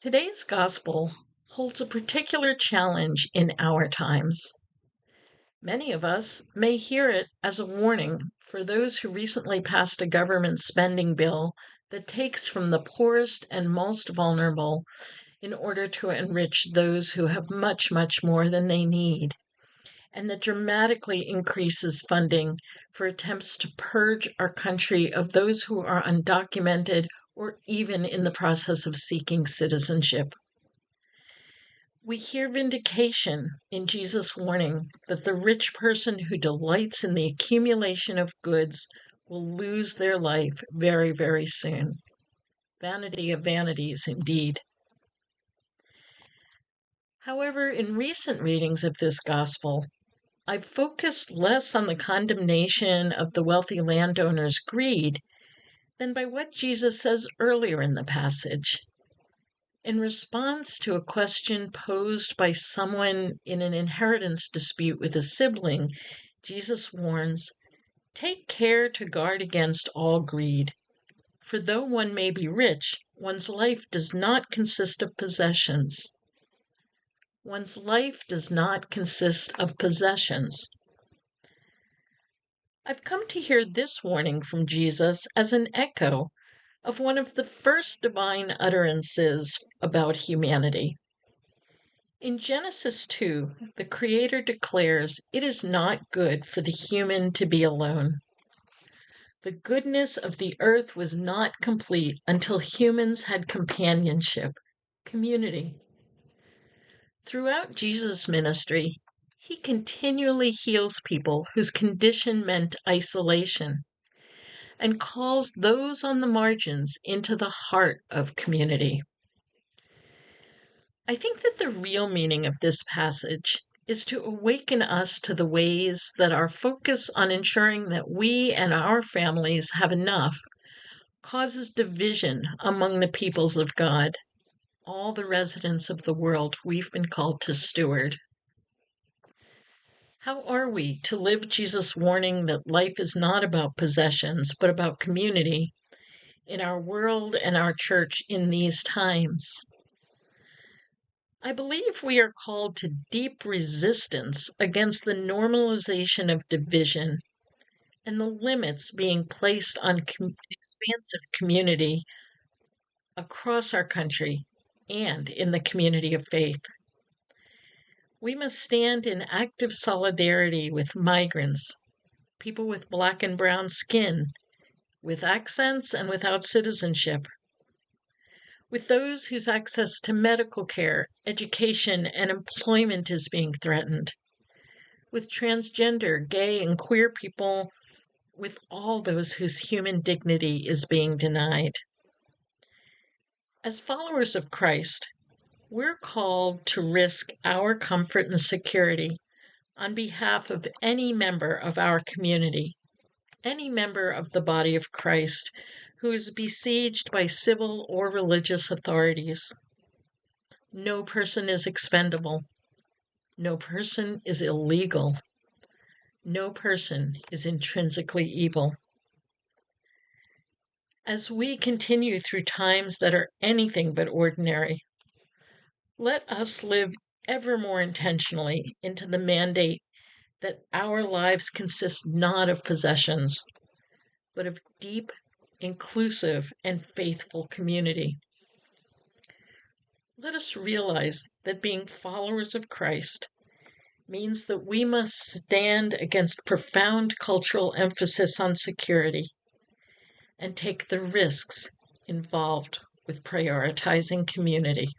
Today's gospel holds a particular challenge in our times. Many of us may hear it as a warning for those who recently passed a government spending bill that takes from the poorest and most vulnerable in order to enrich those who have much, much more than they need, and that dramatically increases funding for attempts to purge our country of those who are undocumented or even in the process of seeking citizenship. We hear vindication in Jesus' warning that the rich person who delights in the accumulation of goods will lose their life very, very soon. Vanity of vanities, indeed. However, in recent readings of this gospel, I've focused less on the condemnation of the wealthy landowner's greed than by what Jesus says earlier in the passage. In response to a question posed by someone in an inheritance dispute with a sibling, Jesus warns, "Take care to guard against all greed, for though one may be rich, one's life does not consist of possessions." One's life does not consist of possessions. I've come to hear this warning from Jesus as an echo of one of the first divine utterances about humanity. In Genesis 2, the Creator declares it is not good for the human to be alone. The goodness of the earth was not complete until humans had companionship, community. Throughout Jesus' ministry, he continually heals people whose condition meant isolation and calls those on the margins into the heart of community. I think that the real meaning of this passage is to awaken us to the ways that our focus on ensuring that we and our families have enough causes division among the peoples of God, all the residents of the world we've been called to steward. How are we to live Jesus' warning that life is not about possessions, but about community in our world and our church in these times? I believe we are called to deep resistance against the normalization of division and the limits being placed on expansive community across our country and in the community of faith. We must stand in active solidarity with migrants, people with black and brown skin, with accents and without citizenship, with those whose access to medical care, education, and employment is being threatened, with transgender, gay, and queer people, with all those whose human dignity is being denied. As followers of Christ, we're called to risk our comfort and security on behalf of any member of our community, any member of the body of Christ who is besieged by civil or religious authorities. No person is expendable. No person is illegal. No person is intrinsically evil. As we continue through times that are anything but ordinary, let us live ever more intentionally into the mandate that our lives consist not of possessions, but of deep, inclusive, and faithful community. Let us realize that being followers of Christ means that we must stand against profound cultural emphasis on security and take the risks involved with prioritizing community.